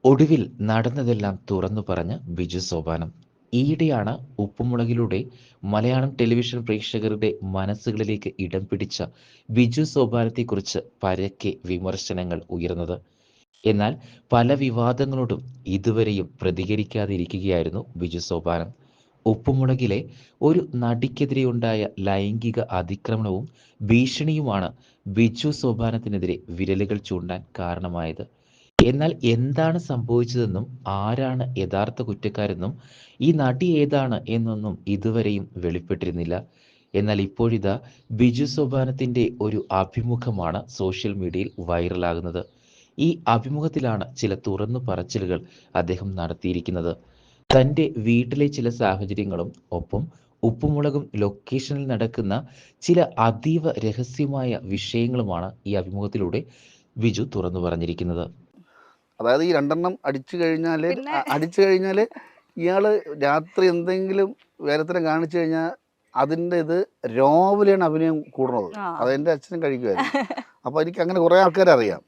ഒടുവിൽ നടന്നതെല്ലാം തുറന്നു പറഞ്ഞ ബിജു സോപാനം. ഈയിടെയാണ് ഉപ്പുമുളകിലൂടെ മലയാളം ടെലിവിഷൻ പ്രേക്ഷകരുടെ മനസ്സുകളിലേക്ക് ഇടം പിടിച്ച ബിജു സോപാനത്തെക്കുറിച്ച് പരക്കെ വിമർശനങ്ങൾ ഉയർന്നത്. എന്നാൽ പല വിവാദങ്ങളോടും ഇതുവരെയും പ്രതികരിക്കാതിരിക്കുകയായിരുന്നു ബിജു സോപാനം. ഉപ്പുമുളകിലെ ഒരു നടിക്കെതിരെയുണ്ടായ ലൈംഗിക അതിക്രമണവും ഭീഷണിയുമാണ് ബിജു സോപാനത്തിനെതിരെ വിരലുകൾ ചൂണ്ടാൻ കാരണമായത്. എന്നാൽ എന്താണ് സംഭവിച്ചതെന്നും ആരാണ് യഥാർത്ഥ കുറ്റക്കാരെന്നും ഈ നടി ഏതാണ് എന്നൊന്നും ഇതുവരെയും വെളിപ്പെട്ടിരുന്നില്ല. എന്നാൽ ഇപ്പോഴിതാ ബിജു സോപാനത്തിൻ്റെ ഒരു അഭിമുഖമാണ് സോഷ്യൽ മീഡിയയിൽ വൈറലാകുന്നത്. ഈ അഭിമുഖത്തിലാണ് ചില തുറന്നു പറച്ചിലുകൾ അദ്ദേഹം നടത്തിയിരിക്കുന്നത്. തൻ്റെ വീട്ടിലെ ചില സാഹചര്യങ്ങളും ഒപ്പം ഉപ്പുമുളകും ലൊക്കേഷനിൽ നടക്കുന്ന ചില അതീവ രഹസ്യമായ വിഷയങ്ങളുമാണ് ഈ അഭിമുഖത്തിലൂടെ ബിജു തുറന്നു പറഞ്ഞിരിക്കുന്നത്. അതായത് ഈ രണ്ടെണ്ണം പിന്നെ അടിച്ചു കഴിഞ്ഞാൽ ഇയാൾ രാത്രി എന്തെങ്കിലും വേലത്തരം കാണിച്ചു കഴിഞ്ഞാൽ അതിൻ്റെ ഇത് രാവിലെയാണ് അഭിനയം കൂടുന്നത്. ആ അതെൻ്റെ അച്ഛനും കഴിക്കുമായിരുന്നു. അപ്പോൾ എനിക്ക് അങ്ങനെ കുറേ ആൾക്കാരെ അറിയാം.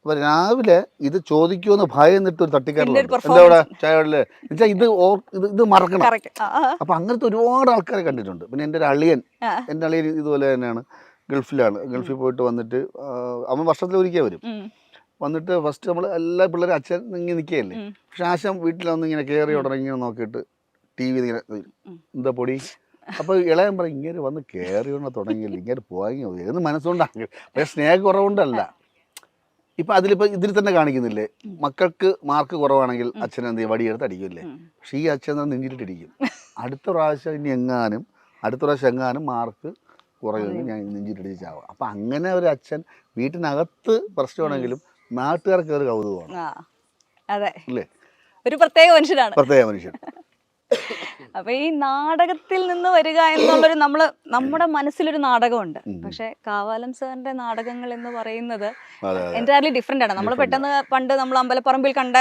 അപ്പോൾ രാവിലെ ഇത് ചോദിക്കുമെന്ന് ഭയന്നിട്ട് ഒരു പിന്നെ ഒരു തട്ടിക്കാറിലുണ്ട്. എന്താ ഇവിടെ പെർഫോമൻസ് ചായ വെള്ളിൽ എന്നുവെച്ചാൽ ഇത് മറക്കണം. കറക്റ്റ്. അപ്പോൾ അങ്ങനത്തെ ഒരുപാട് ആൾക്കാരെ കണ്ടിട്ടുണ്ട്. പിന്നെ എൻ്റെ ഒരു അളിയൻ ആ. എൻ്റെ അളിയൻ ഇതുപോലെ തന്നെയാണ്. ഗൾഫിൽ പോയിട്ട് വന്നിട്ട് അവൻ വർഷത്തിലൊരിക്കൽ വരും. വന്നിട്ട് ഫസ്റ്റ് നമ്മൾ എല്ലാ പിള്ളേരും അച്ഛൻ ഇങ്ങനെ നിൽക്കുകയല്ലേ. പക്ഷെ ആശം വീട്ടിലൊന്ന് ഇങ്ങനെ കയറി ഉടനെ ഇങ്ങനെ നോക്കിയിട്ട് ടി വി ഇങ്ങനെ എന്താ പൊടി. അപ്പോൾ ഇളയൻ പറയും ഇങ്ങനെ വന്ന് കയറി കൊണ്ട് തുടങ്ങിയില്ല, ഇങ്ങനെ പോയി എന്ന് മനസ്സുകൊണ്ടാണ്. പക്ഷേ സ്നേഹക്കുറവുകൊണ്ടല്ല. ഇപ്പം ഇതിൽ തന്നെ കാണിക്കുന്നില്ലേ, മക്കൾക്ക് മാർക്ക് കുറവാണെങ്കിൽ അച്ഛൻ എന്ത് ചെയ്യും, വടിയെടുത്ത് അടിക്കില്ലേ. പക്ഷേ ഈ അച്ഛൻ നെഞ്ചിലിട്ടിരിക്കും. അടുത്ത പ്രാവശ്യം എങ്ങാനും മാർക്ക് കുറയുമെങ്കിൽ ഞാൻ നെഞ്ചിലിടിച്ച് ചാവാം. അപ്പം അങ്ങനെ ഒരു അച്ഛൻ വീട്ടിനകത്ത് പ്രശ്നമാണെങ്കിലും നാട്ടുകാർക്ക് ഒരു കൗതുകമാണ്. അതെ, അല്ലേ? ഒരു പ്രത്യേക മനുഷ്യനാണ്. പ്രത്യേക മനുഷ്യൻ. അപ്പൊ ഈ നാടകത്തിൽ നിന്ന് വരിക എന്നുള്ളൊരു നമ്മുടെ മനസ്സിലൊരു നാടകമുണ്ട്. പക്ഷെ കാവാലം സാറിന്റെ നാടകങ്ങൾ എന്ന് പറയുന്നത് എൻറ്റയർലി ഡിഫറെന്റ് ആണ്. നമ്മൾ പെട്ടെന്ന് പണ്ട് നമ്മൾ അമ്പലപ്പറമ്പിൽ കണ്ട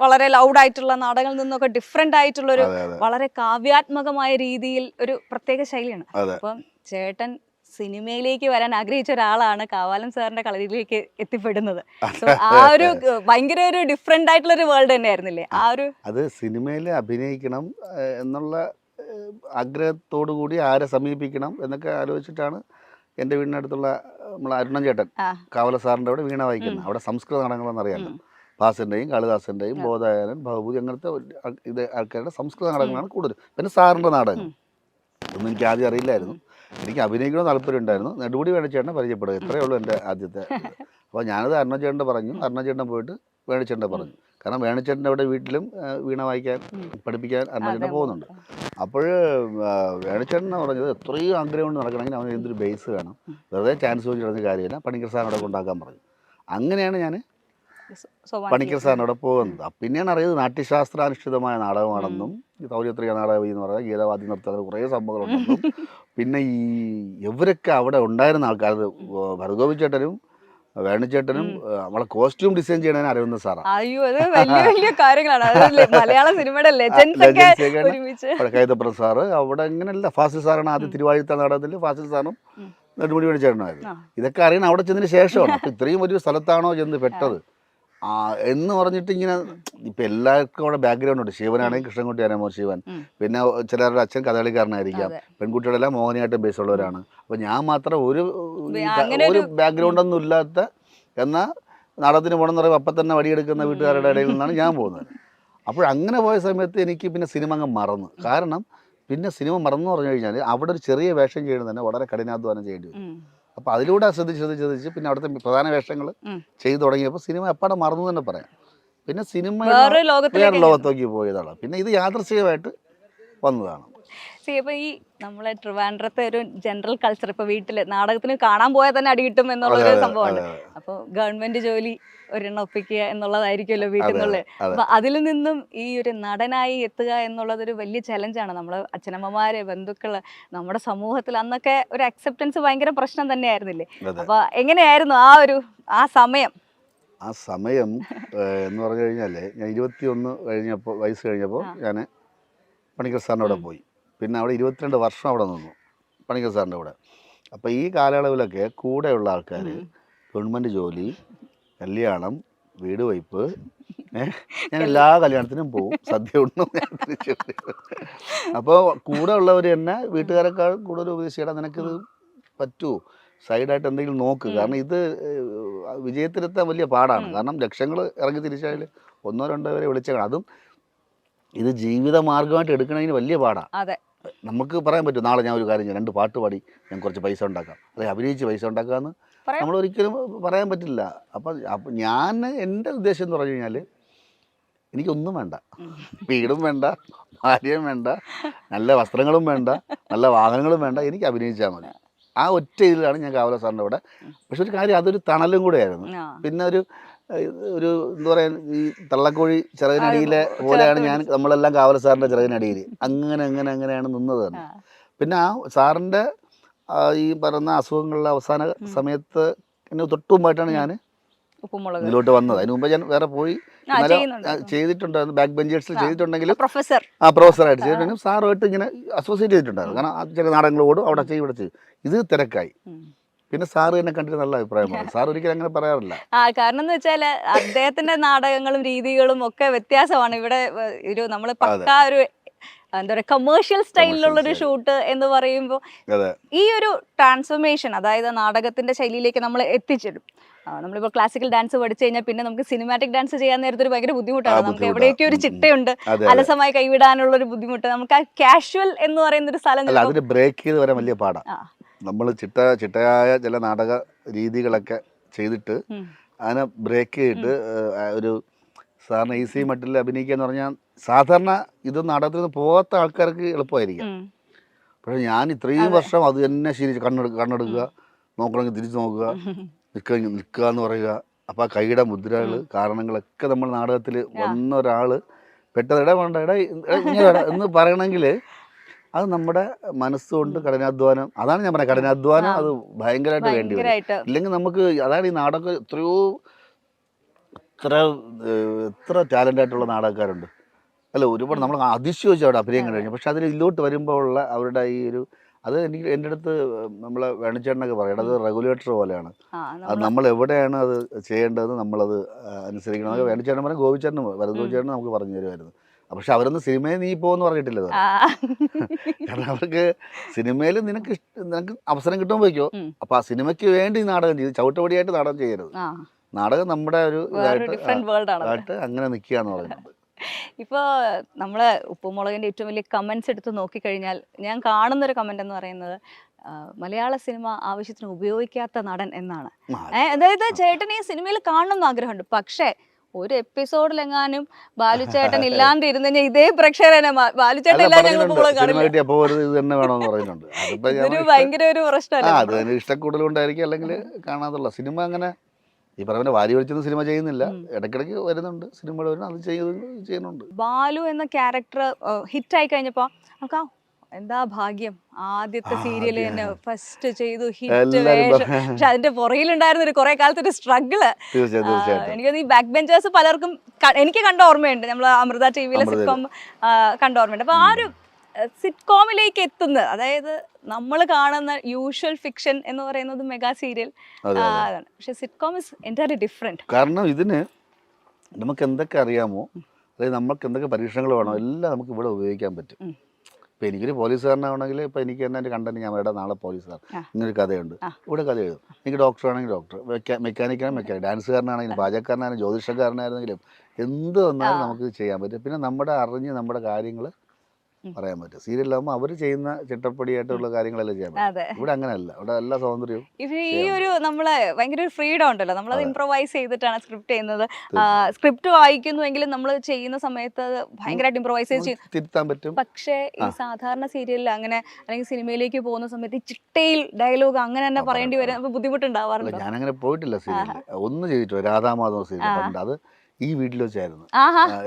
വളരെ ലൗഡ് ആയിട്ടുള്ള നാടകങ്ങളിൽ നിന്നൊക്കെ ഡിഫറെന്റ് ആയിട്ടുള്ളൊരു വളരെ കാവ്യാത്മകമായ രീതിയിൽ ഒരു പ്രത്യേക ശൈലിയാണ്. അപ്പം ചേട്ടൻ സിനിമയിലേക്ക് വരാൻ ആഗ്രഹിച്ച ഒരാളാണ് കാവാലം സാറിന്റെ കളരിയിലേക്ക് എത്തിപ്പെടുന്നത്. സോ ആ ഒരു ഭയങ്കര ഒരു ഡിഫറെന്റ് ആയിട്ടുള്ള ഒരു വേൾഡ് തന്നെ ആയിരുന്നില്ലേ അത് സിനിമയിൽ അഭിനയിക്കണം എന്നുള്ള ആഗ്രഹത്തോടു കൂടി ആരെ സമീപിക്കണം എന്നൊക്കെ ആലോചിച്ചിട്ടാണ് എൻ്റെ വീടിനടുത്തുള്ള നമ്മളെ അരുണൻ ചേട്ടൻ കാവല സാറിൻ്റെ അവിടെ വീണ വായിക്കുന്നത്. അവിടെ സംസ്കൃത നാടകങ്ങളെന്ന് അറിയാമല്ലോ. ഭാസൻ്റെയും കാളിദാസൻ്റെയും ബോധായനൻ ഭവഭൂതി അങ്ങനത്തെ ആൾക്കാരുടെ സംസ്കൃത നാടകങ്ങളാണ് കൂടുതൽ. പിന്നെ സാറിൻ്റെ നാടകം ഒന്നും എനിക്ക് ആദ്യം അറിയില്ലായിരുന്നു. എനിക്ക് അഭിനയിക്കണമെന്ന് താല്പര്യം ഉണ്ടായിരുന്നു. നെടുമുടി വേണുചേട്ടനെ പരിചയപ്പെടുക, ഇത്രയേ ഉള്ളൂ എൻ്റെ ആദ്യത്തെ ഇത്. അപ്പോൾ ഞാനത് അരുണചേട്ടൻ്റെ പറഞ്ഞു. അരുണചേട്ടൻ പോയിട്ട് വേണുചേട്ടനെ പറഞ്ഞു. കാരണം വേണുചേട്ടൻ്റെ അവിടെ വീട്ടിലും വീണ വായിക്കാൻ പഠിപ്പിക്കാൻ അരുണചേട്ടൻ പോകുന്നുണ്ട്. അപ്പോൾ വേണുചേട്ടൻ പറഞ്ഞത് എത്രയും ആഗ്രഹം കൊണ്ട് നടക്കണമെങ്കിൽ അവന് എന്തൊരു ബേസ് വേണം, വെറുതെ ചാൻസ് ചോദിച്ചു നടന്ന കാര്യമില്ല, പണിക്കർ സാറിനോടെ കൊണ്ടാക്കാൻ പറഞ്ഞു. അങ്ങനെയാണ് ഞാൻ പണിക്കർ സാറിനോടെ പോകുന്നത്. പിന്നെയാണ് അറിയത് നാട്യശാസ്ത്രാനുഷ്ഠിതമായ നാടകമാണെന്നും തൗര്യത്രിക നാടകം എന്ന് പറയുന്നത് ഗീതവാദ്യ നൃത്തങ്ങൾ കുറേ സംഭവങ്ങളുണ്ടെന്നും പിന്നെ ഇവരൊക്കെ അവിടെ ഉണ്ടായിരുന്ന ആൾക്കാർ ഭരതഗോപി ചേട്ടനും വേണുചേട്ടനും നമ്മളെ കോസ്റ്റ്യൂം ഡിസൈൻ ചെയ്യണതിന് അറിയുന്ന സാറാണ്. അയ്യോ, അത് വലിയ വലിയ കാര്യങ്ങളാണ്. മലയാള സിനിമയുടെ കൈതപ്രം സാറ് അവിടെ ഇങ്ങനെയല്ല. ഫാസിൽ സാറാണ് ആദ്യം തിരുവാഴിത്ത നാടകത്തിൽ ഫാസിൽ സാറും നെടുമുടി വേണുചേട്ടനായിരുന്നു. ഇതൊക്കെ അറിയണം അവിടെ ചെന്നതിന് ശേഷമാണ്. അപ്പം ഇത്രയും വലിയ സ്ഥലത്താണോ ചെന്ന് പെട്ടത് എന്ന് പറഞ്ഞിട്ട് ഇങ്ങനെ ഇപ്പം എല്ലാവർക്കും അവിടെ ബാക്ക്ഗ്രൗണ്ട് ഉണ്ട്. ശിവനാണെങ്കിൽ കൃഷ്ണൻകുട്ടി ആരാമോ ശിവൻ, പിന്നെ ചിലരുടെ അച്ഛൻ കഥകളിക്കാരനായിരിക്കാം, പെൺകുട്ടികളെല്ലാം മോഹിനിയാട്ടം ബേസ് ഉള്ളവരാണ്. അപ്പോൾ ഞാൻ മാത്രം ഒരു ബാക്ക്ഗ്രൗണ്ടൊന്നും ഇല്ലാത്ത എന്നാൽ നാടകത്തിന് പോകണമെന്ന് പറയുമ്പോൾ അപ്പം തന്നെ വടിയെടുക്കുന്ന വീട്ടുകാരുടെ ഇടയിൽ നിന്നാണ് ഞാൻ പോകുന്നത്. അപ്പോൾ അങ്ങനെ പോയ സമയത്ത് എനിക്ക് പിന്നെ സിനിമ അങ്ങ് മറന്നു. കാരണം പിന്നെ സിനിമ മറന്നു പറഞ്ഞു കഴിഞ്ഞാൽ അവിടെ ഒരു ചെറിയ വേഷം ചെയ്യുന്നത് തന്നെ വളരെ കഠിനാധ്വാനം ചെയ്യേണ്ടി വരും. അപ്പോൾ അതിലൂടെ ശ്രദ്ധിച്ച് പിന്നെ അവിടുത്തെ പ്രധാന വേഷങ്ങൾ ചെയ്തു തുടങ്ങിയപ്പോൾ സിനിമ എപ്പാടെ മറന്നു തന്നെ പറയാം. പിന്നെ സിനിമ വേറെ ലോകത്തേക്ക് പോയതാണ്. പിന്നെ ഇത് യാദൃശ്ചികമായിട്ട് വന്നതാണ്. ഇപ്പൊ ഈ നമ്മളെ ട്രിവാൻഡ്രത്തെ ഒരു ജനറൽ കൾച്ചർ, ഇപ്പൊ വീട്ടില് നാടകത്തിന് കാണാൻ പോയാൽ തന്നെ അടി കിട്ടും എന്നുള്ളൊരു സംഭവമാണ്. അപ്പൊ ഗവൺമെന്റ് ജോലി ഒരെണ്ണം ഒപ്പിക്കുക എന്നുള്ളതായിരിക്കുമല്ലോ വീട്ടിൽ നിന്നുള്ളത്. അപ്പൊ അതിൽ നിന്നും ഈ ഒരു നടനായി എത്തുക എന്നുള്ളതൊരു വലിയ ചലഞ്ചാണ്. നമ്മള് അച്ഛനമ്മമാര്, ബന്ധുക്കള്, നമ്മുടെ സമൂഹത്തിൽ അന്നൊക്കെ ഒരു അക്സെപ്റ്റൻസ് ഭയങ്കര പ്രശ്നം തന്നെയായിരുന്നില്ലേ? അപ്പൊ എങ്ങനെയായിരുന്നു ആ സമയം? ആ സമയം എന്ന് പറഞ്ഞു കഴിഞ്ഞാല് ഞാൻ 21 വയസ്സ് കഴിഞ്ഞപ്പോൾ ഞാൻ പണിക്കർ സാറിൻ്റെ അവിടെ പോയി. പിന്നെ അവിടെ 22 വർഷം അവിടെ നിന്നു പണിക്കർ സാറിൻ്റെ അവിടെ. അപ്പോൾ ഈ കാലയളവിലൊക്കെ കൂടെയുള്ള ആൾക്കാർ ഗവൺമെൻറ് ജോലി, കല്യാണം, വീട് വയ്പ്പ്, ഞാൻ എല്ലാ കല്യാണത്തിനും പോവും, സദ്യ ഉണ്ണും, ഞാൻ തിരിച്ചു വരും. അപ്പോൾ കൂടെ ഉള്ളവർ തന്നെ വീട്ടുകാരെക്കാൾ കൂടുതൽ ഉപദേശിക്കണം, നിനക്കിത് പറ്റുമോ, സൈഡായിട്ട് എന്തെങ്കിലും നോക്ക്. കാരണം ഇത് വിജയത്തിലെത്താൻ വലിയ പാടാണ്. കാരണം ലക്ഷങ്ങൾ ഇറങ്ങി തിരിച്ചാൽ 1-2 പേരെ വിളിച്ചേക്കണം. അതും ഇത് ജീവിത മാർഗമായിട്ട് എടുക്കണമെങ്കിൽ വലിയ പാടാണ്. നമുക്ക് പറയാൻ പറ്റും നാളെ ഞാൻ ഒരു കാര്യം ചെയ്യാം, 2 പാട്ട് പാടി ഞാൻ കുറച്ച് പൈസ ഉണ്ടാക്കാം, അല്ലെങ്കിൽ അഭിനയിച്ച് പൈസ ഉണ്ടാക്കാമെന്ന് നമ്മളൊരിക്കലും പറയാൻ പറ്റില്ല. അപ്പം ഞാൻ എൻ്റെ ഉദ്ദേശം എന്ന് പറഞ്ഞു കഴിഞ്ഞാൽ എനിക്കൊന്നും വേണ്ട, വീടും വേണ്ട, ഭാര്യയും വേണ്ട, നല്ല വസ്ത്രങ്ങളും വേണ്ട, നല്ല വാഹനങ്ങളും വേണ്ട, എനിക്ക് അഭിനയിച്ചാൽ മതി. ആ ഒറ്റ ഇതിലാണ് ഞാൻ കാവല സാറിൻ്റെ അവിടെ. പക്ഷെ ഒരു കാര്യം, അതൊരു തണലും കൂടെ ആയിരുന്നു. പിന്നെ ഒരു എന്താ പറയുക, ഈ തള്ളക്കോഴി ചിറകിനടിയിലെ പോലെയാണ് നമ്മളെല്ലാം കാവല സാറിൻ്റെ ചിറകിനടിയിൽ അങ്ങനെയാണ് നിന്നത് തന്നെ. പിന്നെ ആ സാറിൻ്റെ ഈ പറയുന്ന അസുഖങ്ങളുടെ അവസാന സമയത്ത് എന്നെ തൊട്ട് മുമ്പായിട്ടാണ് ഞാൻ ഇതിലോട്ട് വന്നത്. അതിന് മുമ്പ് ഞാൻ വേറെ പോയി ചെയ്തിട്ടുണ്ടായിരുന്നു, ബാക്ക് ബെഞ്ചേഴ്സിൽ ചെയ്തിട്ടുണ്ടെങ്കിലും പ്രൊഫസറായിട്ട് ചെയ്തിട്ടുണ്ടെങ്കിലും സാറുമായിട്ട് ഇങ്ങനെ അസോസിയേറ്റ് ചെയ്തിട്ടുണ്ടായിരുന്നു. കാരണം ചില നാടകങ്ങളോടും അവിടെ ചെയ്യും ഇവിടെ ചെയ്യും. ഇത് തിരക്കായി. പിന്നെ സാറ് എന്നെ കണ്ടിട്ട് നല്ല അഭിപ്രായമാണ്. സാർ ഒരിക്കലും അങ്ങനെ പറയാറില്ല. കാരണം എന്ന് വെച്ചാൽ അദ്ദേഹത്തിന്റെ നാടകങ്ങളും രീതികളും ഒക്കെ വ്യത്യാസമാണ്. ഇവിടെ ഒരു നമ്മൾ പക്കാ ഒരു എന്താ പറയുക കമേഴ്ഷ്യൽ സ്റ്റൈലിലുള്ളൊരു ഷൂട്ട് എന്ന് പറയുമ്പോൾ ഈ ഒരു ട്രാൻസ്ഫോർമേഷൻ, അതായത് നാടകത്തിന്റെ ശൈലിയിലേക്ക് നമ്മൾ എത്തിച്ചിടും. നമ്മളിപ്പോൾ ക്ലാസിക്കൽ ഡാൻസ് പഠിച്ചു കഴിഞ്ഞാൽ പിന്നെ നമുക്ക് സിനിമാറ്റിക് ഡാൻസ് ചെയ്യാൻ നേരത്തെ ഒരു ഭയങ്കര ബുദ്ധിമുട്ടാണ്. നമുക്ക് എവിടെയൊക്കെ ഒരു ചിട്ടയുണ്ട്, അലസമായി കൈവിടാനുള്ള ഒരു ബുദ്ധിമുട്ട്. നമുക്ക് ആ കാഷ്വൽ എന്ന് പറയുന്ന ഒരു സ്ഥലം ബ്രേക്ക് ചെയ്ത് വരാൻ വലിയ പാടാണ്. നമ്മൾ ചിട്ടയായ ചില നാടക രീതികളൊക്കെ ചെയ്തിട്ട് അതിനെ ബ്രേക്ക് ചെയ്തിട്ട് ഒരു സാറിന് ഈസി മട്ടിൽ അഭിനയിക്കുക എന്ന് പറഞ്ഞാൽ സാധാരണ ഇത് നാടകത്തിൽ നിന്ന് പോകാത്ത ആൾക്കാർക്ക് എളുപ്പമായിരിക്കും. പക്ഷേ ഞാൻ ഇത്രയും വർഷം അത് തന്നെ ശീലിച്ച് കണ്ണെടുക്കുക, നോക്കണമെങ്കിൽ തിരിച്ചു നോക്കുക, നിൽക്കുക എന്ന് പറയുക. അപ്പോൾ ആ കൈയുടെ മുദ്രകൾ, കാരണങ്ങളൊക്കെ നമ്മൾ നാടകത്തിൽ വന്ന ഒരാൾ പെട്ടെന്ന് ഇട എന്ന് പറയണമെങ്കിൽ അത് നമ്മുടെ മനസ്സുകൊണ്ട് കഠിനാധ്വാനം, അതാണ് ഞാൻ പറഞ്ഞത്, കഠിനാധ്വാനം അത് ഭയങ്കരമായിട്ട് വേണ്ടി വരും. ഇല്ലെങ്കിൽ നമുക്ക് അതാണ് ഈ നാടകം എത്ര ടാലൻ്റ് ആയിട്ടുള്ള നാടകക്കാരുണ്ട് അല്ല, ഒരുപാട് നമ്മൾ അതിശയിച്ചു അവിടെ അഭിനയം കഴിഞ്ഞു. പക്ഷെ അതിൽ ഇതിലോട്ട് വരുമ്പോൾ ഉള്ള അവരുടെ ഈ ഒരു അത് എൻ്റെ അടുത്ത് നമ്മളെ വേണിച്ചേട്ടനൊക്കെ പറയണം, അത് റെഗുലേറ്റർ പോലെയാണ്. അത് നമ്മൾ എവിടെയാണ് അത് ചെയ്യേണ്ടതെന്ന് നമ്മളത് അനുസരിക്കണം. വേണിച്ചേട്ടൻ പറഞ്ഞാൽ ഗോപിച്ചേട്ടനും ഗോപിച്ചേട്ടനും നമുക്ക് പറഞ്ഞു തരുമായിരുന്നു. പക്ഷെ അവരൊന്നും സിനിമയിൽ നീ പോകുമെന്ന് പറഞ്ഞിട്ടില്ല. കാരണം അവർക്ക് സിനിമയിൽ നിനക്ക് അവസരം കിട്ടുമ്പോൾ പോയിക്കോ. അപ്പൊ ആ സിനിമയ്ക്ക് വേണ്ടി നാടകം ചെയ്ത് ചവിട്ടുപടിയായിട്ട് നാടകം ചെയ്യരുത്. നാടകം നമ്മുടെ ഒരു ഇതായിട്ട് അങ്ങനെ നിൽക്കുക എന്ന് പറയുന്നത്. ഇപ്പോൾ നമ്മൾ ഉപ്പുമുളകിൻ്റെ ഏറ്റവും വലിയ കമൻസ് എടുത്ത് നോക്കിക്കഴിഞ്ഞാൽ ഞാൻ കാണുന്നൊരു കമൻ്റ് എന്ന് പറയുന്നത് മലയാള സിനിമ ആവശ്യത്തിന് ഉപയോഗിക്കാത്ത നടൻ എന്നാണ്. അതായത് ചേട്ടൻ ഈ സിനിമയിൽ കാണണം എന്ന് ആഗ്രഹമുണ്ട്, പക്ഷേ ഒരു എപ്പിസോഡിലെങ്ങാനും ബാലുചേട്ടൻ ഇല്ലാണ്ട് ഇരുന്ന് കഴിഞ്ഞാൽ ഇതേ പ്രേക്ഷകരെ ബാലുചേട്ടൻ ഇല്ലാതെ ഭയങ്കര ഒരു പ്രശ്നമല്ല. ഇഷ്ടക്കൂടുതലുണ്ടായിരിക്കും, അല്ലെങ്കിൽ കാണാതുള്ള സിനിമ അങ്ങനെ ഈ പറയുന്ന വാരി വലിച്ചൊന്നും സിനിമ ചെയ്യുന്നില്ല. ഇടയ്ക്കിടയ്ക്ക് വരുന്നുണ്ട് സിനിമകൾ വരുന്നു, അത് ചെയ്യുന്നുണ്ട്. ബാലു എന്ന ക്യാരക്ടർ ഹിറ്റായി കഴിഞ്ഞപ്പോൾ നമുക്ക് എന്താ ഭാഗ്യം, ആദ്യത്തെ സീരിയല് തന്നെ ഫസ്റ്റ് ചെയ്തു, ഹിറ്റ് വേഷം. പക്ഷെ അതിന്റെ പുറകിലുണ്ടായിരുന്ന ഒരു കുറെ കാലത്തെ ഒരു സ്ട്രഗിള് എനിക്ക് ഈ ബാക്ക് ബെഞ്ചേഴ്സ് പലർക്കും എനിക്ക് കണ്ട ഓർമ്മയുണ്ട്. നമ്മൾ അമൃത ടിവിയിലെ സിറ്റ്കോം കണ്ട ഓർമ്മയുണ്ട്. അപ്പൊ ആ ഒരു സിറ്റ്കോമിലേക്ക് എത്തുന്നത്, അതായത് നമ്മൾ കാണുന്ന യൂഷ്വൽ ഫിക്ഷൻ എന്ന് പറയുന്നത് മെഗാ സീരിയൽ അതാണ്. പക്ഷെ സിറ്റ്കോം ഇസ് എൻറ്റയർലി ഡിഫറെന്റ്. കാരണം ഇതിന് നമുക്ക് എന്തൊക്കെ അറിയാമോ, അതായത് നമുക്ക് എന്തൊക്കെ പരീക്ഷണങ്ങൾ വേണോ എല്ലാം നമുക്ക് ഇവിടെ ഉപയോഗിക്കാൻ പറ്റും. ഇപ്പം എനിക്കൊരു പോലീസുകാരനാണെങ്കിൽ ഇപ്പം എനിക്ക് തന്നെ എൻ്റെ കണ്ടന്റ് ഞാൻ ഇവിടെ നാളെ പോലീസുകാർ ഇങ്ങനൊരു കഥയുണ്ട്, ഇവിടെ കഥ എഴുതും. എനിക്ക് ഡോക്ടറാണെങ്കിൽ ഡോക്ടർ, മെക്കാനിക്കാണെങ്കിൽ മെക്കാനിക്, ഡാൻസുകാരനാണെങ്കിലും പാചകക്കാരനാണെങ്കിലും ജ്യോതിഷക്കാരനായിരുന്നെങ്കിലും എന്ത് വന്നാലും നമുക്ക് ചെയ്യാൻ പറ്റും. പിന്നെ നമ്മുടെ അറിഞ്ഞ് നമ്മുടെ കാര്യങ്ങൾ പറയാൻ പറ്റും. സീരിയലാകുമ്പോൾ അവർ ചെയ്യുന്ന ചിട്ടപ്പടിയായിട്ടുള്ള കാര്യങ്ങളെല്ലാം ചെയ്യാൻ പറ്റും. ഇവിടെ അങ്ങനെയല്ല, ഇവിടെ എല്ലാ സ്വാതന്ത്ര്യവും. ഈ ഒരു നമ്മളെ ഭയങ്കര ഒരു ഫ്രീഡം ഉണ്ടല്ലോ, നമ്മളത് ഇംപ്രവൈസ് ചെയ്തിട്ടാണ് സ്ക്രിപ്റ്റ് ചെയ്യുന്നത്. സ്ക്രിപ്റ്റ് വായിക്കുന്നുവെങ്കിലും നമ്മൾ ചെയ്യുന്ന സമയത്ത് ഭയങ്കരമായിട്ട് ഇംപ്രവൈസ് ചെയ്ത് തിരുത്താൻ പറ്റും. പക്ഷേ ഈ സാധാരണ സീരിയലിൽ അങ്ങനെ അല്ലെങ്കിൽ സിനിമയിലേക്ക് പോകുന്ന സമയത്ത് ചിട്ടയിൽ ഡയലോഗ് അങ്ങനെ തന്നെ പറയേണ്ടി വരും, ബുദ്ധിമുട്ടുണ്ടാവാറുണ്ട്. ഞാനങ്ങനെ പോയിട്ടില്ല സീരിയൽ, ഒന്ന് ചെയ്തിട്ടില്ല. രാധാമാധവ സീരിയൽ അത് ഈ വീട്ടിൽ വെച്ചായിരുന്നു.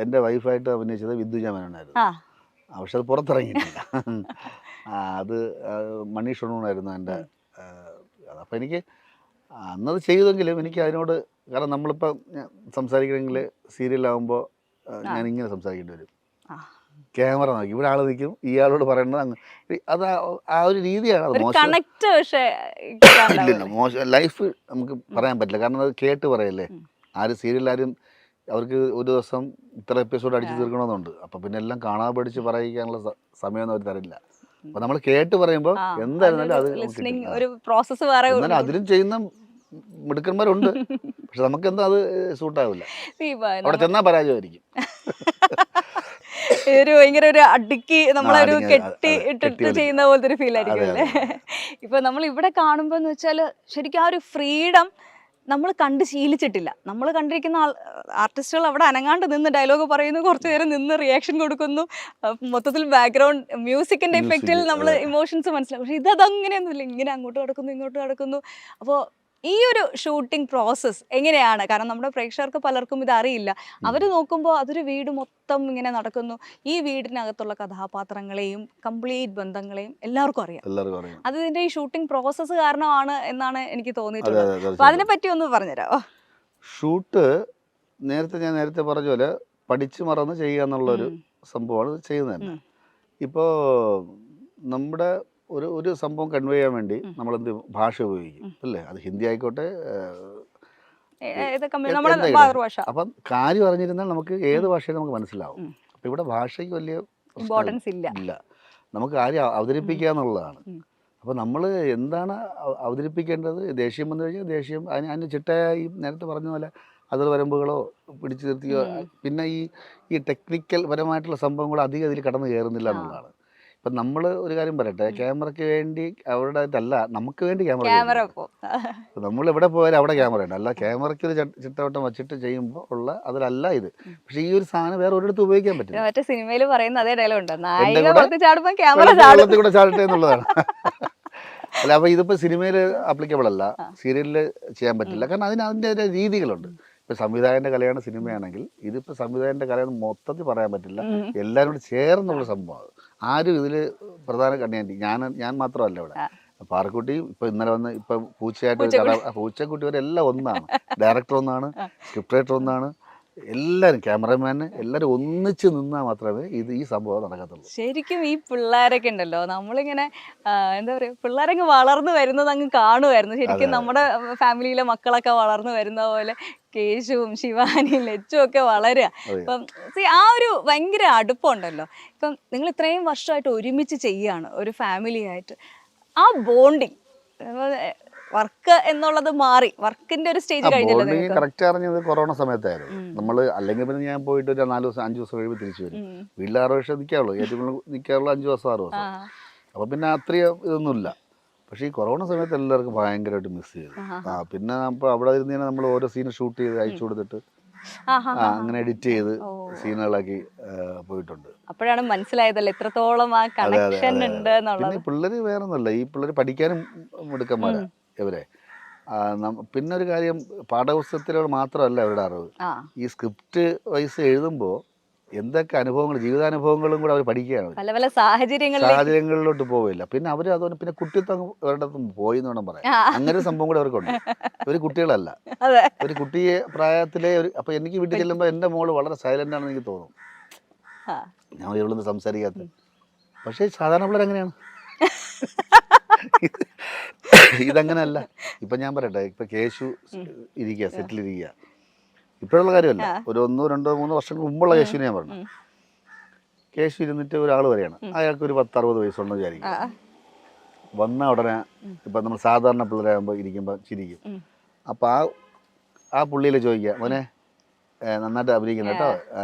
എൻ്റെ വൈഫായിട്ട് അഭിനയിച്ചത് വിദ്യുജ മേനോനായിരുന്നു. പക്ഷെ അത് പുറത്തിറങ്ങിയിട്ടില്ല. അത് മണി ഷൊണൂണായിരുന്നു എൻ്റെ. അപ്പം എനിക്ക് അന്നത് ചെയ്തെങ്കിലും എനിക്ക് അതിനോട്, കാരണം നമ്മളിപ്പം സംസാരിക്കണമെങ്കിൽ സീരിയലാകുമ്പോൾ ഞാൻ ഇങ്ങനെ സംസാരിക്കേണ്ടി വരും. ക്യാമറ നോക്കി ഇവിടെ ആൾ നിൽക്കും, ഇയാളോട് പറയേണ്ടത് അത് ആ ഒരു രീതിയാണ്. അത് മോശം ലൈഫ് നമുക്ക് പറയാൻ പറ്റില്ല, കാരണം അത് കേട്ട് പറയല്ലേ. ആരും സീരിയൽ ആരും അവർക്ക് ഒരു ദിവസം ഇത്ര എപ്പിസോഡ് അടിച്ച് തീർക്കണമെന്നുണ്ട്. അപ്പം പിന്നെ എല്ലാം കാണാൻ പഠിച്ച് പറയിക്കാനുള്ള സമയമൊന്നും അവർ തരില്ല. അപ്പം നമ്മൾ കേട്ട് പറയുമ്പോൾ എന്തായിരുന്നാലും അത് ഒരു പ്രോസസ്സ് വേറെ. എന്നാലും അതിലും ചെയ്യുന്ന മിടുക്കന്മാരുണ്ട്. പക്ഷെ നമുക്കെന്താ അത് സൂട്ടാവില്ല, അവിടെ ചെന്നാൽ പരാജയമായിരിക്കും. ഒരു ഭയങ്കര ഒരു അടുക്കി നമ്മളൊരു കെട്ടി ഇട്ടിട്ട് ചെയ്യുന്ന പോലത്തെ ഒരു ഫീൽ ആയിരിക്കും അല്ലേ. ഇപ്പൊ നമ്മൾ ഇവിടെ കാണുമ്പോ എന്ന് വെച്ചാല് ശരിക്കും ആ ഒരു ഫ്രീഡം നമ്മൾ കണ്ട് ശീലിച്ചിട്ടില്ല. നമ്മൾ കണ്ടിരിക്കുന്ന ആർട്ടിസ്റ്റുകൾ അവിടെ അനങ്ങാണ്ട് നിന്ന് ഡയലോഗ് പറയുന്നു, കുറച്ചു നേരം നിന്ന് റിയാക്ഷൻ കൊടുക്കുന്നു, മൊത്തത്തിൽ ബാക്ക്ഗ്രൗണ്ട് മ്യൂസിക്കിന്റെ ഇഫക്റ്റിൽ നമ്മൾ ഇമോഷൻസ് മനസ്സിലാക്കും. പക്ഷെ അതങ്ങനെയൊന്നുമില്ല, ഇങ്ങനെ അങ്ങോട്ട് കിടക്കുന്നു ഇങ്ങോട്ട് കിടക്കുന്നു. അപ്പോൾ ഈ ഒരു ഷൂട്ടിംഗ് പ്രോസസ്സ് എങ്ങനെയാണ്? കാരണം നമ്മുടെ പ്രേക്ഷകർക്ക് പലർക്കും ഇത് അറിയില്ല. അവർ നോക്കുമ്പോൾ അതൊരു വീട് മൊത്തം ഇങ്ങനെ നടക്കുന്നു, ഈ വീടിനകത്തുള്ള കഥാപാത്രങ്ങളെയും കംപ്ലീറ്റ് ബന്ധങ്ങളെയും എല്ലാവർക്കും അറിയാം. അത് ഇതിന്റെ ഈ ഷൂട്ടിംഗ് പ്രോസസ്സ് കാരണമാണ് എന്നാണ് എനിക്ക് തോന്നിയിട്ടുള്ളത്. അപ്പൊ അതിനെ പറ്റി ഒന്ന് പറഞ്ഞുതരാമോ? ഷൂട്ട് ഞാൻ നേരത്തെ പറഞ്ഞ പോലെ പഠിച്ചു മറന്ന് ചെയ്യുക എന്നുള്ളൊരു സംഭവമാണ് ചെയ്യുന്നത് തന്നെ. ഇപ്പോൾ നമ്മുടെ ഒരു സംഭവം കൺവേ ചെയ്യാൻ വേണ്ടി നമ്മളെന്ത് ഭാഷ ഉപയോഗിക്കും അല്ലേ? അത് ഹിന്ദി ആയിക്കോട്ടെ, അപ്പം കാര്യം അറിഞ്ഞിരുന്നാൽ നമുക്ക് ഏത് ഭാഷയും നമുക്ക് മനസ്സിലാവും. അപ്പം ഇവിടെ ഭാഷയ്ക്ക് വലിയ ഇമ്പോർട്ടൻസ് ഇല്ല. നമുക്ക് കാര്യം അവതരിപ്പിക്കുക എന്നുള്ളതാണ്. അപ്പോൾ നമ്മൾ എന്താണ് അവതരിപ്പിക്കേണ്ടത്, ദേഷ്യം വന്നു കഴിഞ്ഞാൽ ദേഷ്യം, അതിന് ചിട്ടയായി നേരത്തെ പറഞ്ഞ പോലെ അതിർ വരമ്പുകളോ പിടിച്ചു നിർത്തിയോ, പിന്നെ ഈ ടെക്നിക്കൽ പരമായിട്ടുള്ള സംഭവങ്ങൾ അധികം അതിൽ കടന്നു കയറുന്നില്ല എന്നുള്ളതാണ്. ഇപ്പം നമ്മൾ ഒരു കാര്യം പറയട്ടെ, ക്യാമറയ്ക്ക് വേണ്ടി അവരുടെ ആയിട്ടല്ല, നമുക്ക് വേണ്ടി ക്യാമറ. നമ്മൾ എവിടെ പോയാലും അവിടെ ക്യാമറ ഉണ്ട്. അല്ല ക്യാമറയ്ക്ക് ഒരു ചിട്ടവട്ടം വെച്ചിട്ട് ചെയ്യുമ്പോൾ ഉള്ള അതിലല്ല ഇത്. പക്ഷെ ഈ ഒരു സാധനം വേറെ ഒരിടത്ത് ഉപയോഗിക്കാൻ പറ്റില്ല. മറ്റേ സിനിമയിൽ പറയുന്ന അതേ ഡയലോഗ് ഉണ്ട്, വെള്ളത്തിൽ കൂടെ ചാടട്ടെ എന്നുള്ളതാണ്. അല്ല, അപ്പോൾ ഇതിപ്പോൾ സിനിമയിൽ ആപ്ലിക്കബിൾ അല്ല, സീരിയലിൽ ചെയ്യാൻ പറ്റില്ല. കാരണം അതിൻ്റെ രീതികളുണ്ട്. ഇപ്പം സംവിധായകൻ്റെ കലയാണ് സിനിമയാണെങ്കിൽ, ഇതിപ്പോൾ സംവിധായകൻ്റെ കലയാണ് മൊത്തത്തിൽ പറയാൻ പറ്റില്ല. എല്ലാവരും കൂടി ചേർന്നുള്ള സംഭവമാണ്. ആരും ഇതിൽ പ്രധാന കണ്ണിയാൻറ്റി ഞാൻ മാത്രമല്ല ഇവിടെ. പാറക്കുട്ടി ഇപ്പം ഇന്നലെ വന്ന് ഇപ്പം പൂച്ചക്കുട്ടി വരെല്ലാം ഒന്നാണ്. ഡയറക്ടർ ഒന്നാണ്, സ്ക്രിപ്റ്റ് റൈറ്റർ ഒന്നാണ്, എല്ലാവരും ക്യാമറമാന് എല്ലാവരും ഒന്നിച്ച് നിന്നാൽ മാത്രമേ ഈ സംഭവം നടക്കത്തുള്ളൂ. ശരിക്കും ഈ പിള്ളേരൊക്കെ ഉണ്ടല്ലോ, നമ്മളിങ്ങനെ എന്താ പറയുക, പിള്ളേരൊക്കെ വളർന്നു വരുന്നത് അങ്ങ് കാണുമായിരുന്നു. ശരിക്കും നമ്മുടെ ഫാമിലിയിലെ മക്കളൊക്കെ വളർന്നു വരുന്ന പോലെ കേശുവും ശിവാനിയും ലച്ചും ഒക്കെ വളരുക. ഇപ്പം ആ ഒരു ഭയങ്കര അടുപ്പമുണ്ടല്ലോ. ഇപ്പം നിങ്ങൾ ഇത്രയും വർഷമായിട്ട് ഒരുമിച്ച് ചെയ്യുകയാണ് ഒരു ഫാമിലി ആയിട്ട്. ആ ബോണ്ടിങ്, വർക്ക് എന്നുള്ളത് മാറി, വർക്കിന്റെ ഒരു സ്റ്റേജ് കഴിഞ്ഞല്ലോ. കറക്റ്റ് അറിഞ്ഞത് കൊറോണ സമയത്തായിരുന്നു. നമ്മൾ അല്ലെങ്കിൽ പിന്നെ ഞാൻ പോയിട്ട് ഒരു 4 ദിവസം 5 ദിവസം കഴിയുമ്പോൾ തിരിച്ചു വരും. വീട്ടിൽ 6 വർഷം നിൽക്കാറുള്ളൂ, ഏറ്റവും കൂടുതൽ നിൽക്കാറുള്ളൂ 5 ദിവസം 6 ദിവസം. അപ്പം പിന്നെ അത്രയും ഇതൊന്നുമില്ല. പക്ഷേ ഈ കൊറോണ സമയത്ത് എല്ലാവർക്കും ഭയങ്കരമായിട്ട് മിസ് ചെയ്തു. പിന്നെ അപ്പോൾ അവിടെ ഇരുന്ന് നമ്മൾ ഓരോ സീന് ഷൂട്ട് ചെയ്ത് അയച്ചു കൊടുത്തിട്ട് അങ്ങനെ എഡിറ്റ് ചെയ്ത് സീനുകളാക്കി പോയിട്ടുണ്ട്. അപ്പോഴാണ് മനസ്സിലായതല്ലേ എത്രത്തോളം ആ കണക്ഷൻ ഉണ്ട് എന്നുള്ളത്. പിന്നെ പിള്ളേർ വേറെ ഒന്നുമല്ല, ഈ പിള്ളേർ പഠിക്കാനും മിടുക്കന്മാരാ ഇവരെ. പിന്നെ ഒരു കാര്യം, പാഠപുസ്തകത്തിലൂടെ മാത്രമല്ല അവരുടെ അറിവ്, ഈ സ്ക്രിപ്റ്റ് വൈസ് എഴുതുമ്പോൾ എന്തൊക്കെ അനുഭവങ്ങൾ, ജീവിതാനുഭവങ്ങളും കൂടെ അവർ പഠിക്കുകയാണ്. പല പല സാഹചര്യങ്ങളിലോട്ട് പോവില്ല. പിന്നെ അവർ അതുകൊണ്ട് പിന്നെ കുട്ടിത്വം അവരുടെ പോയി എന്ന് വേണം പറയാം. അങ്ങനെ ഒരു സംഭവം കൂടെ അവർക്കുണ്ട്. ഒരു കുട്ടികളല്ല, ഒരു കുട്ടിയെ പ്രായത്തിലെ ഒരു. അപ്പൊ എനിക്ക് വീട്ടിൽ ചെല്ലുമ്പോൾ എൻ്റെ മോള് വളരെ സൈലന്റ് ആണെന്ന് എനിക്ക് തോന്നും. ഞാൻ ഇവളൊന്നും സംസാരിക്കാത്ത. പക്ഷേ സാധാരണ പിള്ളേർ എങ്ങനെയാണ്? ഇതങ്ങനെയല്ല. ഇപ്പൊ ഞാൻ പറയട്ടെ, ഇപ്പൊ കേശു ഇരിക്കുക, സെറ്റിലിരിക്കുക, ഇപ്പോഴുള്ള കാര്യമല്ല, ഒരു 1, 2, 3 വർഷങ്ങൾക്ക് മുമ്പുള്ള കേശുവിനെ ഞാൻ പറഞ്ഞു. കേശു ഇരുന്നിട്ട് ഒരാൾ വരെയാണ്, അയാൾക്ക് ഒരു 10-60 വയസ്സുണ്ടെന്ന് വിചാരിക്കും. വന്ന ഉടനെ ഇപ്പം നമ്മൾ സാധാരണ പിള്ളേരാകുമ്പോൾ ഇരിക്കുമ്പോൾ ചിരിക്കും. അപ്പം ആ പുള്ളിയിൽ ചോദിക്കുക, മോനെ നന്നായിട്ട് അഭിനയിക്കുന്നു കേട്ടോ,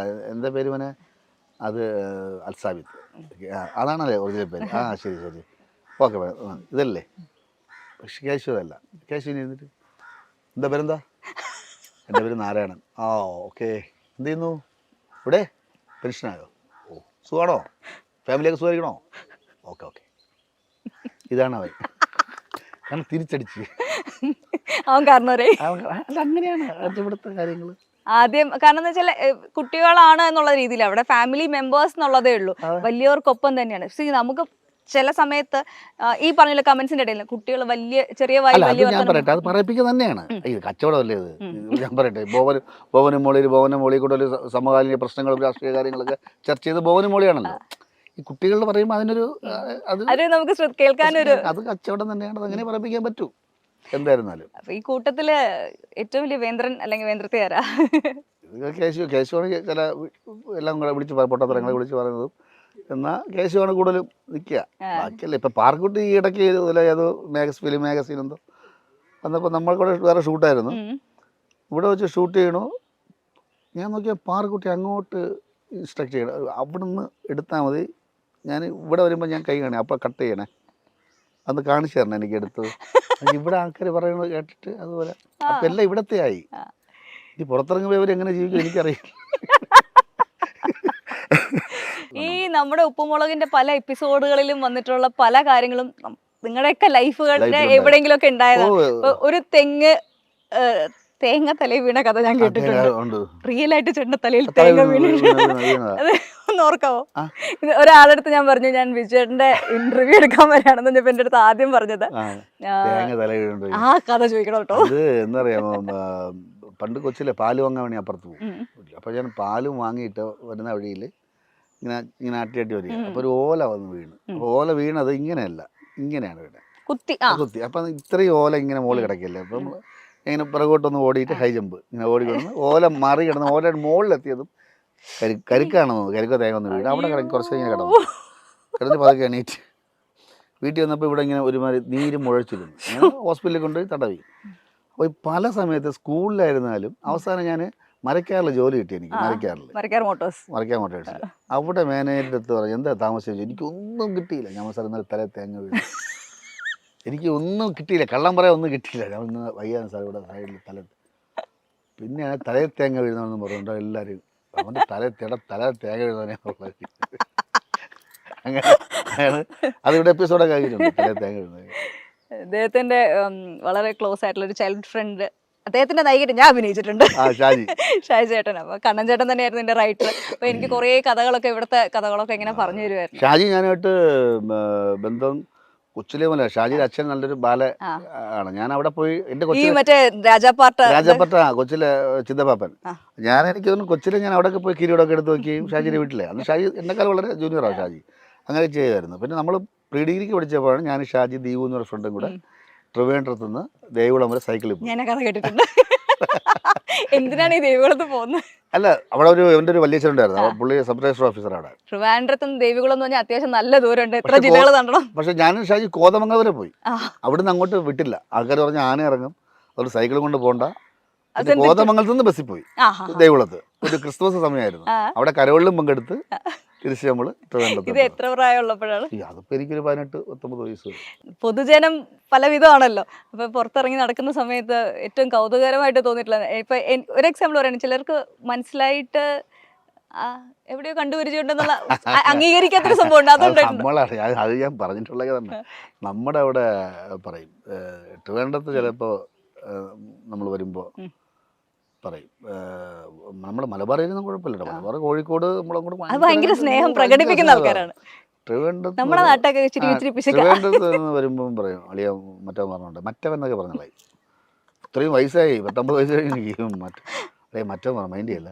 എന്താ പേര് മോനെ? അത് അൽസാബിത്ത്. അതാണല്ലേ ഒറിജിനൽ പേര്? ശരി ശരി, ഓക്കെ ഇതല്ലേ? പക്ഷെ കേശു അതല്ല. കേശുവിന് ഇരുന്നിട്ട് എന്താ പേരെന്താ? എൻ്റെ പേര് നാരായണൻ. ഓക്കെ, എന്ത് ചെയ്യുന്നു ഇവിടെ? പെൻഷനായോ? ഓ, സുഖമാണോ? ഫാമിലിയൊക്കെ സുഖമായിരിക്കണോ? Okay okay. ഇതാണ് അവൻ. കാരണം തിരിച്ചടിച്ച് അവൻ കാരണവരെ. അല്ല, അങ്ങനെയാണ് ഇവിടുത്തെ കാര്യങ്ങൾ. ആദ്യം കാരണം എന്ന് വെച്ചാൽ കുട്ടികളാണ് എന്നുള്ള രീതിയിൽ അവിടെ ഫാമിലി മെമ്പേഴ്സ് എന്നുള്ളതേ ഉള്ളൂ, വലിയവർക്കൊപ്പം തന്നെയാണ്. നമുക്ക് ചില സമയത്ത് ഈ പറഞ്ഞ കമന്റ്സിന്റെ ഇടയിൽ കുട്ടികൾ ചെറിയ ഞാൻ പറയട്ടെ, അത് പറയിപ്പിക്കുക തന്നെയാണ്. കച്ചവടമല്ലേ ഇത്? ഞാൻ പറയട്ടെ, ബോവനും മോളിയെ കൂടെ സമകാലീന പ്രശ്നങ്ങളും രാഷ്ട്രീയ കാര്യങ്ങളൊക്കെ ചർച്ച ചെയ്ത് ബോവനും മോളിയാണല്ലോ. ഈ കുട്ടികളുടെ പറയുമ്പോൾ അതിനൊരു നമുക്ക് കേൾക്കാനൊരു അത് കച്ചവടം തന്നെയാണ്. അത് അങ്ങനെ പറയിപ്പിക്കാൻ പറ്റൂ. എന്തായിരുന്നാലും. അപ്പൊ ഈ കൂട്ടത്തില് ഏറ്റവും വലിയ വേന്ദ്രൻ അല്ലെങ്കിൽ വേന്ദ്രത്തെ ആരാ? കേശുവാണ് ചില എല്ലാം കൂടെ വിളിച്ച് പൊട്ടത്തരങ്ങളെ വിളിച്ച് പറയുന്നതും. എന്നാൽ കേശുവാണ് കൂടുതലും നിൽക്കുക. ബാക്കിയല്ല ഇപ്പം പാർക്കുട്ടി ഈ ഇടയ്ക്ക് ഇതുപോലെ ഏതോ ഫിലിം മാഗസീൻ എന്തോ വന്നപ്പോൾ നമ്മൾ കൂടെ വേറെ ഷൂട്ടായിരുന്നു. ഇവിടെ വെച്ച് ഷൂട്ട് ചെയ്യണു. ഞാൻ നോക്കിയാൽ പാർക്കുട്ടി അങ്ങോട്ട് ഇൻസ്ട്രക്ട് ചെയ്യണം, അവിടെ നിന്ന് എടുത്താൽ മതി, ഞാൻ ഇവിടെ വരുമ്പോൾ ഞാൻ കൈ കാണി, അപ്പോൾ കട്ട് ചെയ്യണേ, അന്ന് കാണിച്ചു തരണം എനിക്ക് എടുത്തത്. ഇവിടെ ആൾക്കാർ പറയുന്നത് കേട്ടിട്ട് അതുപോലെ അപ്പം എല്ലാം ഇവിടത്തെ ആയി. ഈ പുറത്തിറങ്ങുമ്പോൾ ഇവർ എങ്ങനെ ജീവിക്കും എനിക്കറിയില്ല. ഈ നമ്മുടെ ഉപ്പുമുളകിന്റെ പല എപ്പിസോഡുകളിലും വന്നിട്ടുള്ള പല കാര്യങ്ങളും നിങ്ങളുടെയൊക്കെ ലൈഫുകളുടെ എവിടെയെങ്കിലും ഒക്കെ ഉണ്ടായത്. ഒരു തേങ്ങ തലയിൽ വീണ കഥ ഞാൻ കേട്ടിട്ടുണ്ട്. റിയൽ ആയിട്ട് ചേട്ടന്റെ തലയിൽ തേങ്ങ വീണ് ഒന്ന് ഓർക്കാവോ? ഒരാളടുത്ത് ഞാൻ പറഞ്ഞു, ഞാൻ വിജയേട്ടന്റെ ഇന്റർവ്യൂ എടുക്കാൻ വരാണെന്ന് പറഞ്ഞപ്പോ എന്റെ അടുത്ത് ആദ്യം പറഞ്ഞത് ആ കഥ ചോദിക്കണം കേട്ടോ. എന്താ പറയാ, പണ്ട് കൊച്ചിലെ പാല് വാങ്ങാൻ വേണ്ടി അപ്പുറത്ത് പോകും. അപ്പോൾ ഞാൻ പാലും വാങ്ങിയിട്ട് വരുന്ന വഴിയിൽ ഇങ്ങനെ അട്ടി വരിക. അപ്പോൾ ഒരു ഓല വന്ന് വീണ്. ഓല വീണത് ഇങ്ങനെയല്ല, ഇങ്ങനെയാണ് വീണത്, കുത്തി. അപ്പം ഇത്രയും ഓല ഇങ്ങനെ മുകളിൽ കിടക്കില്ലേ. അപ്പം ഇങ്ങനെ പിറകോട്ടൊന്ന് ഓടിയിട്ട് ഹൈ ജമ്പ് ഇങ്ങനെ ഓടി കിടന്ന് ഓല മറി കിടന്ന് ഓലയുടെ മുകളിലെത്തിയതും കരുക്കാണെന്ന്, കരുക്കോ തേങ്ങ ഒന്ന് വീണ് അവിടെ കിടക്കി കുറച്ച് ഇങ്ങനെ കിടന്ന് പതുക്കെ എണീറ്റ് വീട്ടിൽ വന്നപ്പോൾ ഇവിടെ ഇങ്ങനെ ഒരുമാതിരി നീര് മുഴച്ചിരുന്നു. അങ്ങനെ ഹോസ്പിറ്റലിൽ കൊണ്ടുപോയി തടവി. അപ്പോൾ പല സമയത്ത് സ്കൂളിലായിരുന്നാലും അവസാനം ഞാൻ മരക്കാറിൽ ജോലി കിട്ടി എനിക്ക്. മരക്കാർ മോട്ടോഴ്സ്. അവിടെ മാനേജറിൻ്റെ അടുത്ത് പറഞ്ഞു എന്താ താമസിച്ചു, എനിക്കൊന്നും കിട്ടിയില്ല. ഞാൻ സാർ ഇന്നലെ തല തേങ്ങ വീണു, എനിക്ക് ഒന്നും കിട്ടിയില്ല, കള്ളം പറയാൻ ഒന്നും കിട്ടിയില്ല, ഞാൻ ഇന്ന് വയ്യാണ് സാർ ഇവിടെ സൈഡിൽ തലത്ത്. പിന്നെ തലയിൽ തേങ്ങ വീഴുന്നതെന്ന് പറഞ്ഞുണ്ടോ എല്ലാവരും, അവൻ്റെ തല തേങ്ങ വീഴുന്നവനെ അങ്ങനെ അതിവിടെ എപ്പിസോഡൊക്കെ ആക്കിയിട്ടുണ്ട്. തലയിൽ തേങ്ങ വീഴുന്നത് അദ്ദേഹത്തിന്റെ വളരെ ക്ലോസ് ആയിട്ടുള്ള ഒരു ചൈൽഡ് ഫ്രണ്ട്, അദ്ദേഹത്തിന്റെ നായികയായിട്ട് ഞാൻ അഭിനയിച്ചിട്ടുണ്ട്, ഷാജി ചേട്ടൻ. അപ്പൊ കണ്ണൻ ചേട്ടൻ തന്നെയായിരുന്നു എന്റെ റൈറ്റർ. അപ്പൊ എനിക്ക് കുറെ കഥകളൊക്കെ, ഇവിടുത്തെ കഥകളൊക്കെ ഇങ്ങനെ പറഞ്ഞു തരുമായിരുന്നു. ഷാജി ഞാനായിട്ട് ബന്ധം കൊച്ചിലെ പോലെ. ഷാജിയുടെ അച്ഛൻ നല്ലൊരു ബാല ആണ്. ഞാൻ അവിടെ പോയി എന്റെ രാജാപ്പാട്ട കൊച്ചിലെ ചിന്തപ്പാപ്പൻ. എനിക്ക് തോന്നുന്നു കൊച്ചിലെ ഞാൻ അവിടെയൊക്കെ പോയി കിരീടമൊക്കെ എടുത്ത് നോക്കിയും ഷാജിയുടെ വീട്ടിലെ. അന്ന് ഷാജി എന്നെക്കാൾ വളരെ ജൂനിയറാണ് ഷാജി. അങ്ങനെ ചെയ്യുമായിരുന്നു. പിന്നെ നമ്മൾ പ്രീ ഡിഗ്രിക്ക് പഠിച്ചപ്പോഴാണ് ഞാൻ ഷാജി ദീപു എന്നൊരു ഫ്രണ്ടും കൂടെ ട്രിവേൻഡ്രത്ത് നിന്ന് ദേവികുളം വരെ സൈക്കിളിൽ പോകും. ഞാൻ കഥ കേട്ടിട്ടുണ്ട്. എന്തിനാണ് ഈ ദേവികുളത്ത് പോകുന്നത്? അല്ല, അവിടെ എൻ്റെ ഒരു വലിയ ഉണ്ടായിരുന്നു, പുള്ളി സബ് രജിസ്റ്റർ ഓഫീസർ അവിടെ. ട്രിവാൻഡ്രത്ത് നിന്ന് ദേവികുളം എന്ന് പറഞ്ഞാൽ അത്യാവശ്യം നല്ല ദൂരമുണ്ട്, എത്ര ജില്ലകൾ കണ്ടണം. പക്ഷെ ഞാനും ഷാജി കോതമംഗലം വരെ പോയി. അവിടുന്ന് അങ്ങോട്ട് വിട്ടില്ല. ആൾക്കാർ പറഞ്ഞ ആന ഇറങ്ങും, ഒരു സൈക്കിൾ കൊണ്ട് പോകണ്ട. കോതമംഗലത്ത് നിന്ന് ബസ്സിൽ പോയി ദേവികുളത്ത്. ഒരു ക്രിസ്മസ് സമയമായിരുന്നു. അവിടെ കരോളിലും പങ്കെടുത്ത് തിരിച്ച് നമ്മൾ ട്രിവാൻഡ്രത്ത്. ഇത് എത്ര പ്രായമുള്ളപ്പോഴാണ്? അതിപ്പോൾ എനിക്കൊരു 18-19 വയസ്സ്. പൊതുജനം പലവിധമാണല്ലോ. അപ്പൊ പുറത്തിറങ്ങി നടക്കുന്ന സമയത്ത് ഏറ്റവും കൗതുകരമായിട്ട് തോന്നിയിട്ടുള്ള ഇപ്പൊ ഒരു എക്സാമ്പിൾ പറയുന്നത്, ചിലർക്ക് മനസ്സിലായിട്ട് എവിടെയോ കണ്ടുപരിചയമുണ്ടെന്നുള്ള അംഗീകരിക്കാത്തൊരു സംഭവം ഉണ്ട്. അത് ഞാൻ പറഞ്ഞിട്ടുള്ളത് തന്നെ. നമ്മുടെ അവിടെ പറയും, ട്രിവാൻഡ്രത്ത് ചിലപ്പോൾ നമ്മൾ വരുമ്പോൾ പറയും, നമ്മുടെ മലബാറിലൊന്നും കുഴപ്പമില്ല. മലബാർ, കോഴിക്കോട് ഭയങ്കര സ്നേഹം പ്രകടിപ്പിക്കുന്ന ആൾക്കാരാണ്. ട്രിവാൻഡ്രത്ത് വരുമ്പം പറയും അളിയ മറ്റവൻ പറഞ്ഞോണ്ട്, മറ്റവൻ എന്നൊക്കെ പറഞ്ഞാൽ ഇത്രയും വയസ്സായി 19 വയസ്സ് കഴിഞ്ഞ് മറ്റവൻ പറഞ്ഞു മൈൻഡ് ചെയ്യല്ലേ.